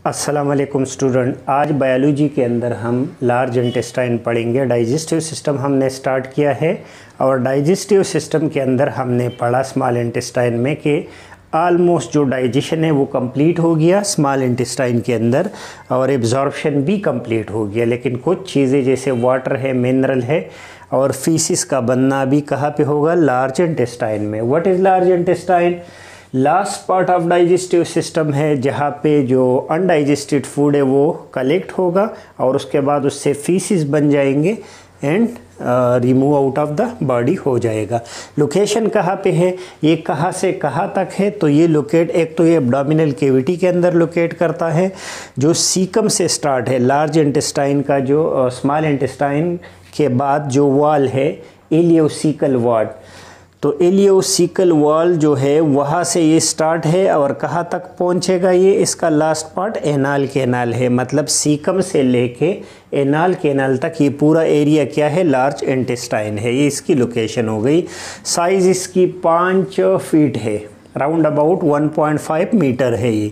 अस्सलाम वालेकुम स्टूडेंट। आज बायोलॉजी के अंदर हम लार्ज इंटेस्टाइन पढ़ेंगे। डाइजेस्टिव सिस्टम हमने स्टार्ट किया है और डाइजेस्टिव सिस्टम के अंदर हमने पढ़ा स्मॉल इंटेस्टाइन में कि आलमोस्ट जो डाइजेशन है वो कंप्लीट हो गया स्मॉल इंटेस्टाइन के अंदर और एब्जॉर्प्शन भी कंप्लीट हो गया, लेकिन कुछ चीज़ें जैसे वाटर है, मिनरल है और फीसिस का बनना भी कहाँ पे होगा? लार्ज इंटेस्टाइन में। What is large intestine? Last part of digestive system है जहाँ पे जो अनडाइजेस्टेड फूड है वो कलेक्ट होगा और उसके बाद उससे फीसिस बन जाएंगे and remove out of the body हो जाएगा। लोकेशन कहाँ पे है? ये कहाँ से कहाँ तक है? तो ये लोकेट, एक तो ये एब्डोमिनल कैविटी के अंदर लोकेट करता है जो सीकम से स्टार्ट है। लार्ज इंटेस्टाइन का जो स्मॉल इंटेस्टाइन के बाद जो वॉल है इलियोसिकल वॉल, तो इलियोसिकल वॉल जो है वहाँ से ये स्टार्ट है और कहाँ तक पहुँचेगा? ये इसका लास्ट पार्ट एनाल कैनाल है, मतलब सीकम से लेके एनाल कैनाल तक ये पूरा एरिया क्या है? लार्ज इंटेस्टाइन है। ये इसकी लोकेशन हो गई। साइज़ इसकी 5 फीट है, राउंड अबाउट 1.5 मीटर है। ये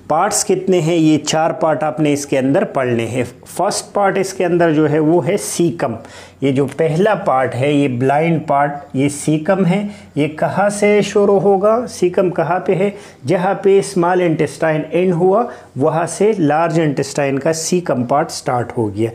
पार्ट्स कितने हैं? ये 4 पार्ट आपने इसके अंदर पढ़ने हैं। फर्स्ट पार्ट इसके अंदर जो है वो है सीकम। ये जो पहला पार्ट है ये ब्लाइंड पार्ट, ये सीकम है। ये कहाँ से शुरू होगा? सीकम कहाँ पे है? जहाँ पे स्मॉल इंटेस्टाइन एंड हुआ वहाँ से लार्ज इंटेस्टाइन का सीकम पार्ट स्टार्ट हो गया।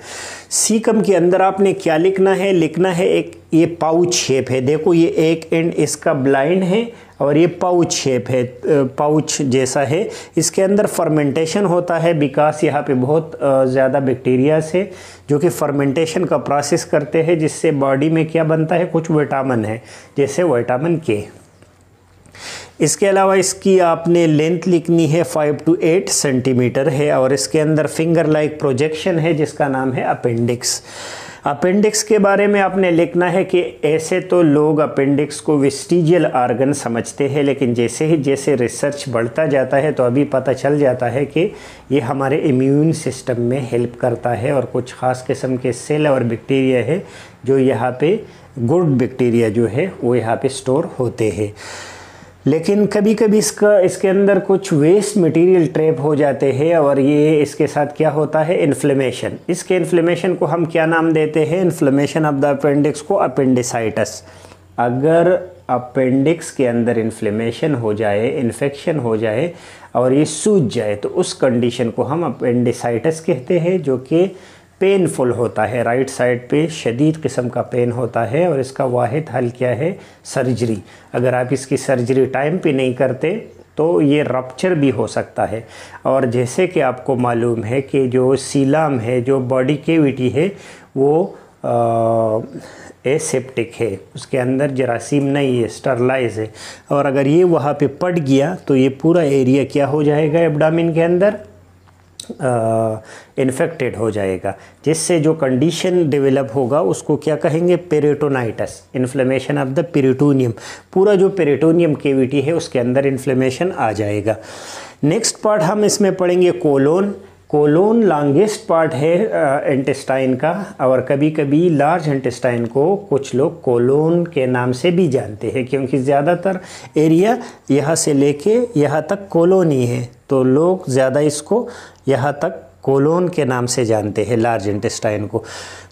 सीकम के अंदर आपने क्या लिखना है? लिखना है एक ये पाउच शेप है। देखो ये एक एंड इसका ब्लाइंड है और ये पाउच शेप है, पाउच जैसा है। इसके अंदर फर्मेंटेशन होता है बिकॉज यहाँ पे बहुत ज़्यादा बैक्टीरियाज है जो कि फर्मेंटेशन का प्रोसेस करते हैं, जिससे बॉडी में क्या बनता है? कुछ विटामिन है जैसे विटामिन के। इसके अलावा इसकी आपने लेंथ लिखनी है 5 to 8 सेंटीमीटर है और इसके अंदर फिंगर लाइक प्रोजेक्शन है जिसका नाम है अपेंडिक्स। अपेंडिक्स के बारे में आपने लिखना है कि ऐसे तो लोग अपेंडिक्स को वेस्टिजियल ऑर्गन समझते हैं, लेकिन जैसे रिसर्च बढ़ता जाता है तो अभी पता चल जाता है कि ये हमारे इम्यून सिस्टम में हेल्प करता है और कुछ ख़ास किस्म के सेल और बैक्टीरिया है जो यहाँ पे गुड बैक्टीरिया जो है वो यहाँ पे स्टोर होते हैं। लेकिन कभी कभी इसके अंदर कुछ वेस्ट मटेरियल ट्रैप हो जाते हैं और ये इसके साथ क्या होता है? इन्फ्लेमेशन। इसके इन्फ्लेमेशन को हम क्या नाम देते हैं? इन्फ्लेमेशन ऑफ द अपेंडिक्स को अपेंडिसाइटिस। अगर अपेंडिक्स के अंदर इन्फ्लेमेशन हो जाए, इन्फेक्शन हो जाए और ये सूज जाए तो उस कंडीशन को हम अपेंडिसाइटिस कहते हैं, जो कि पेनफुल होता है। राइट साइड पे शदीद किस्म का पेन होता है और इसका वाहिद हल क्या है? सर्जरी। अगर आप इसकी सर्जरी टाइम पे नहीं करते तो ये रप्चर भी हो सकता है। और जैसे कि आपको मालूम है कि जो सीलाम है, जो बॉडी कैविटी है, वो एसेप्टिक है, उसके अंदर जरासीम नहीं है, स्टरलाइज है। और अगर ये वहाँ पे पड़ गया तो ये पूरा एरिया क्या हो जाएगा? एब्डोमेन के अंदर इन्फेक्टेड हो जाएगा, जिससे जो कंडीशन डेवलप होगा उसको क्या कहेंगे? Peritonitis, inflammation of the peritoneum. पूरा जो पेरिटोनियम कैविटी है उसके अंदर इन्फ्लेमेशन आ जाएगा। नेक्स्ट पार्ट हम इसमें पढ़ेंगे कोलोन। कोलोन लॉन्गेस्ट पार्ट है इंटेस्टाइन का और कभी कभी लार्ज इंटेस्टाइन को कुछ लोग कोलोन के नाम से भी जानते हैं, क्योंकि ज़्यादातर एरिया यहाँ से लेके यहाँ तक कोलोन ही है, तो लोग ज़्यादा इसको यहाँ तक कोलोन के नाम से जानते हैं लार्ज इंटेस्टाइन को।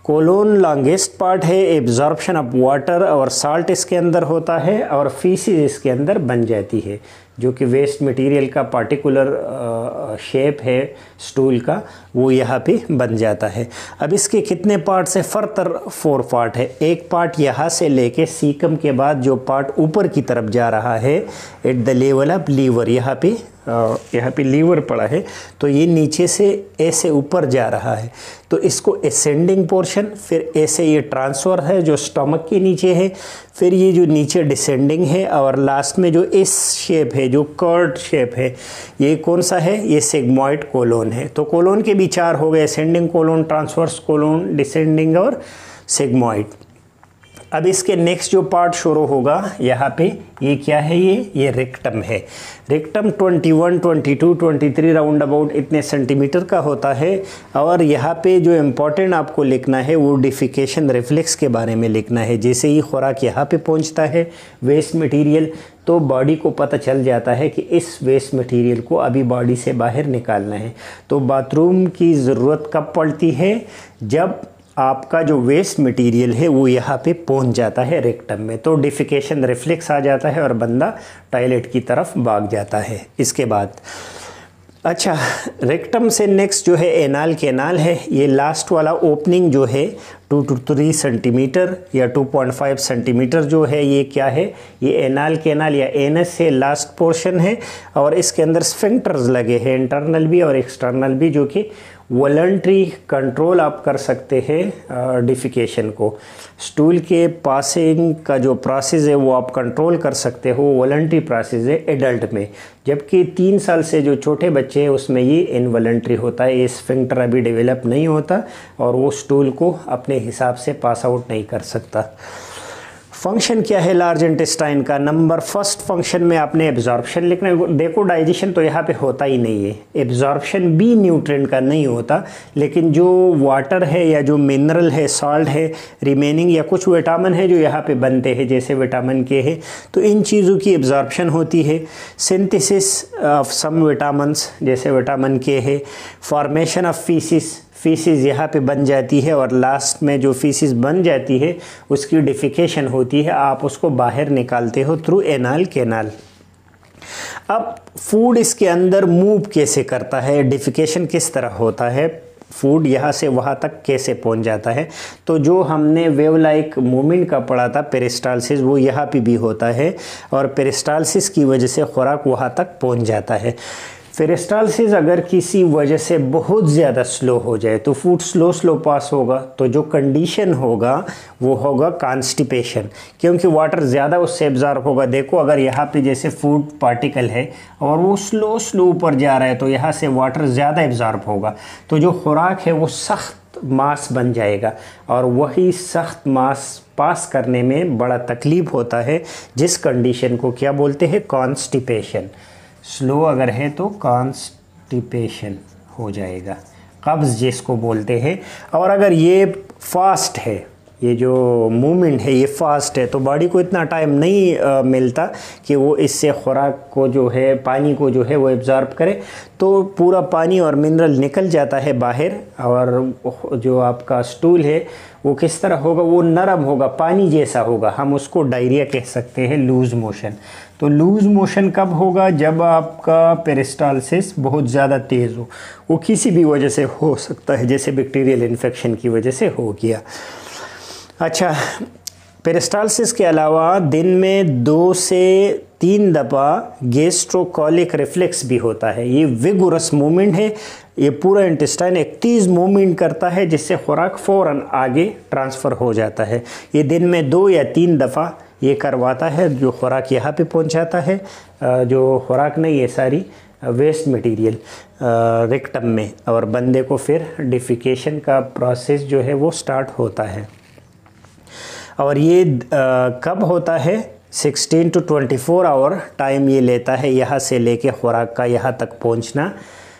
कोलोन लॉन्गेस्ट पार्ट है। एब्जॉर्प्शन ऑफ वाटर और साल्ट इसके अंदर होता है और फीसिस इसके अंदर बन जाती है, जो कि वेस्ट मटेरियल का पार्टिकुलर शेप है स्टूल का, वो यहाँ पे बन जाता है। अब इसके कितने पार्ट्स हैं? फर्दर 4 पार्ट है। एक पार्ट यहाँ से लेके सीकम के बाद जो पार्ट ऊपर की तरफ जा रहा है at the level of liver, यहाँ पे लीवर पड़ा है, तो ये नीचे से ऐसे ऊपर जा रहा है, तो इसको असेंडिंग पोर्शन, फिर ऐसे ये ट्रांसफ़र है जो स्टमक के नीचे है, फिर ये जो नीचे डिसेंडिंग है और लास्ट में जो इस शेप है, जो कर्ड शेप है, ये कौन सा है? ये सिग्मॉइड कोलोन है। तो कोलोन के भी 4 हो गए, ascending colon, transverse colon, descending और सिग्मॉइड। अब इसके नेक्स्ट जो पार्ट शुरू होगा यहाँ पे, ये क्या है, ये रेक्टम है। रेक्टम 21, 22, 23 राउंड अबाउट इतने सेंटीमीटर का होता है। और यहाँ पे जो इम्पोर्टेंट आपको लिखना है वो डिफिकेशन रिफ्लेक्स के बारे में लिखना है। जैसे ही खुराक यहाँ पे पहुँचता है वेस्ट मटेरियल, तो बॉडी को पता चल जाता है कि इस वेस्ट मटेरियल को अभी बॉडी से बाहर निकालना है। तो बाथरूम की ज़रूरत कब पड़ती है, जब आपका जो वेस्ट मटेरियल है वो यहाँ पे पहुँच जाता है रेक्टम में, तो डिफिकेशन रिफ्लेक्स आ जाता है और बंदा टॉयलेट की तरफ भाग जाता है। इसके बाद अच्छा, रेक्टम से नेक्स्ट जो है एनाल कैनाल है। ये लास्ट वाला ओपनिंग जो है 2 to 3 सेंटीमीटर या 2.5 सेंटीमीटर जो है, ये क्या है, ये एनाल कैनाल या एनस से लास्ट पोर्शन है। और इसके अंदर स्फिंक्टर्स लगे हैं, इंटरनल भी और एक्सटर्नल भी, जो कि वॉलंटरी कंट्रोल आप कर सकते हैं डिफिकेशन को। स्टूल के पासिंग का जो प्रोसेस है वो आप कंट्रोल कर सकते हो, वॉलंटरी प्रोसेस है एडल्ट में। जबकि 3 साल से जो छोटे बच्चे हैं उसमें ये इनवॉलंटरी होता है, ये स्फिंक्टर अभी डेवलप नहीं होता और वो स्टूल को अपने हिसाब से पास आउट नहीं कर सकता। फंक्शन क्या है लार्ज इंटेस्टाइन का, नंबर फर्स्ट फंक्शन में आपने एब्जॉर्प्शन लिखना है। देखो डाइजेशन तो यहाँ पे होता ही नहीं है, एब्जॉर्प्शन भी न्यूट्रिएंट का नहीं होता, लेकिन जो वाटर है या जो मिनरल है, सॉल्ट है रिमेनिंग, या कुछ विटामिन है जो यहाँ पे बनते हैं जैसे विटामिन के है, तो इन चीज़ों की एब्जॉर्प्शन होती है। सिंथेसिस ऑफ सम विटामिन्स जैसे विटामिन के है, फॉर्मेशन ऑफ फीसिस यहाँ पे बन जाती है, और लास्ट में जो फीसिस बन जाती है उसकी डिफिकेशन होती है, आप उसको बाहर निकालते हो थ्रू एनाल कैनाल। अब फूड इसके अंदर मूव कैसे करता है, डिफिकेशन किस तरह होता है, फूड यहाँ से वहाँ तक कैसे पहुँच जाता है, तो जो हमने वेव लाइक मूवमेंट का पढ़ा था पेरिस्टालसिस, वो यहाँ पे भी होता है, और पेरिस्टालसिस की वजह से खुराक वहाँ तक पहुँच जाता है। पेरिस्टालसिस अगर किसी वजह से बहुत ज़्यादा स्लो हो जाए तो फूड स्लो पास होगा, तो जो कंडीशन होगा वो होगा कॉन्स्टिपेशन, क्योंकि वाटर ज़्यादा उससे एब्जॉर्ब होगा। देखो अगर यहाँ पे जैसे फूड पार्टिकल है और वो स्लो ऊपर जा रहा है तो यहाँ से वाटर ज़्यादा एब्जॉर्ब होगा, तो जो खुराक है वो सख्त मांस बन जाएगा, और वही सख्त मांस पास करने में बड़ा तकलीफ़ होता है, जिस कंडीशन को क्या बोलते हैं, कॉन्स्टिपेशन। स्लो अगर है तो कॉन्स्टिपेशन हो जाएगा, कब्ज़ जिसको बोलते हैं। और अगर ये फास्ट है, ये जो मूवमेंट है ये फास्ट है, तो बॉडी को इतना टाइम नहीं मिलता कि वो इससे खुराक को जो है, पानी को जो है वो एब्जॉर्ब करे, तो पूरा पानी और मिनरल निकल जाता है बाहर, और जो आपका स्टूल है वो किस तरह होगा, वो नरम होगा, पानी जैसा होगा, हम उसको डायरिया कह सकते हैं, लूज़ मोशन। तो लूज़ मोशन कब होगा, जब आपका पेरिस्टालसिस बहुत ज़्यादा तेज़ हो, वो किसी भी वजह से हो सकता है, जैसे बैक्टीरियल इन्फेक्शन की वजह से हो गया। अच्छा, पेरिस्टालसिस के अलावा दिन में 2 से 3 दफ़ा गैस्ट्रोकोलिक रिफ्लेक्स भी होता है। ये विगोरस मूवमेंट है, ये पूरा इंटेस्टाइन एक तेज़ मूवमेंट करता है, जिससे खुराक फ़ौरन आगे ट्रांसफ़र हो जाता है। ये दिन में 2 या 3 दफ़ा ये करवाता है, जो खुराक यहाँ पे पहुँचाता है, जो खुराक नहीं है सारी वेस्ट मटेरियल रेक्टम में, और बंदे को फिर डिफिकेशन का प्रोसेस जो है वो स्टार्ट होता है। और ये कब होता है, 16 to 24 आवर टाइम ये लेता है यहाँ से लेके खुराक का यहाँ तक पहुँचना।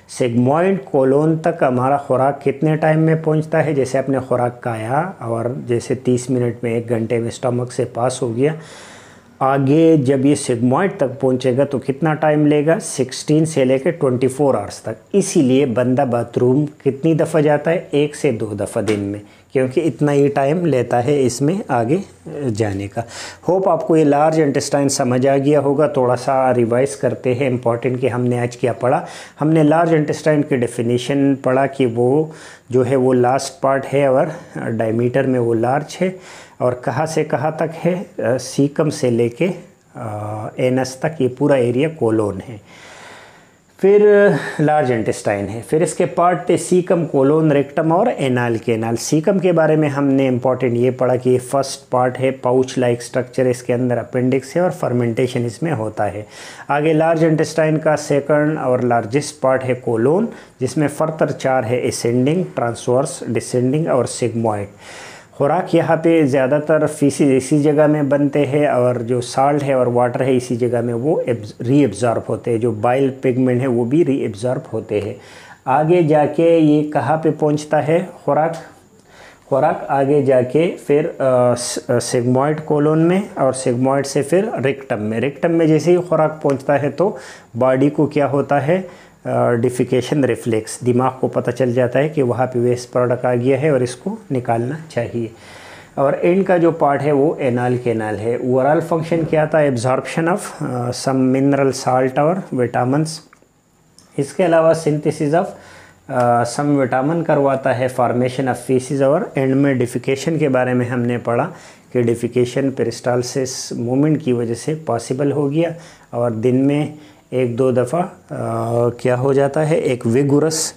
सिग्मॉइड कोलोन तक हमारा खुराक कितने टाइम में पहुँचता है, जैसे अपने खुराक खाया और जैसे 30 मिनट में 1 घंटे में स्टमक से पास हो गया, आगे जब ये सिग्मॉइड तक पहुँचेगा तो कितना टाइम लेगा, 16 से लेकर 24 आवर्स तक। इसीलिए बंदा बाथरूम कितनी दफ़ा जाता है, 1 से 2 दफ़ा दिन में, क्योंकि इतना ही टाइम लेता है इसमें आगे जाने का। होप आपको ये लार्ज इंटेस्टाइन समझ आ गया होगा। थोड़ा सा रिवाइज करते हैं इम्पॉर्टेंट कि हमने आज क्या पढ़ा। हमने लार्ज इंटेस्टाइन की डेफिनेशन पढ़ा कि वो जो है वो लास्ट पार्ट है और डायमीटर में वो लार्ज है, और कहाँ से कहाँ तक है, सीकम से लेके एनस तक ये पूरा एरिया कोलोन है। फिर लार्ज इंटेस्टाइन है, फिर इसके पार्ट थे सीकम, कोलोन, रेक्टम और एनाल कैनाल। सीकम के बारे में हमने इम्पॉर्टेंट ये पढ़ा कि ये फर्स्ट पार्ट है, पाउच लाइक स्ट्रक्चर, इसके अंदर अपेंडिक्स है और फर्मेंटेशन इसमें होता है। आगे लार्ज इंटेस्टाइन का सेकंड और लार्जेस्ट पार्ट है कोलोन, जिसमें फर्दर 4 है, असेंडिंग, ट्रांसवर्स, डिसेंडिंग और सिग्मॉइड। खुराक यहाँ पे ज़्यादातर फीसिस इसी जगह में बनते हैं और जो साल्ट है और वाटर है इसी जगह में वो रीएब्ज़ॉर्ब होते हैं। जो बाइल पिगमेंट है वो भी रीएब्ज़ॉर्ब होते हैं। आगे जाके ये कहाँ पे पहुँचता है खुराक आगे जाके फिर सिग्मॉइड कोलोन में और सिग्मॉइड से फिर रेक्टम में जैसे ही खुराक पहुँचता है तो बॉडी को क्या होता है, डिफिकेशन रिफ्लेक्स, दिमाग को पता चल जाता है कि वहाँ पे वेस्ट प्रोडक्ट आ गया है और इसको निकालना चाहिए। और एंड का जो पार्ट है वो एनाल कैनाल है। ओवरऑल फंक्शन क्या था, absorption of some mineral salt और विटामिन्स। इसके अलावा सिंथेसिस ऑफ सम विटामिन करवाता है, फॉर्मेशन ऑफ फीसिस, और एंड में डिफिकेशन के बारे में हमने पढ़ा कि डिफिकेशन पेरिस्टालसिस मूवमेंट की वजह से पॉसिबल हो गया और दिन में 1-2 दफ़ा क्या हो जाता है, एक विगुरस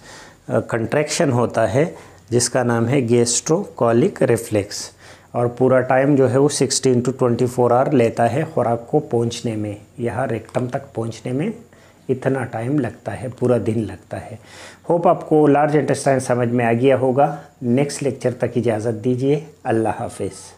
कंट्रैक्शन होता है जिसका नाम है गैस्ट्रोकोलिक रिफ्लेक्स। और पूरा टाइम जो है वो 16 to 24 आवर लेता है खुराक को पहुंचने में। यहाँ रेक्टम तक पहुंचने में इतना टाइम लगता है, पूरा दिन लगता है। होप आपको लार्ज इंटेस्टाइन समझ में आ गया होगा। नेक्स्ट लेक्चर तक इजाज़त दीजिए। अल्लाह हाफिज़।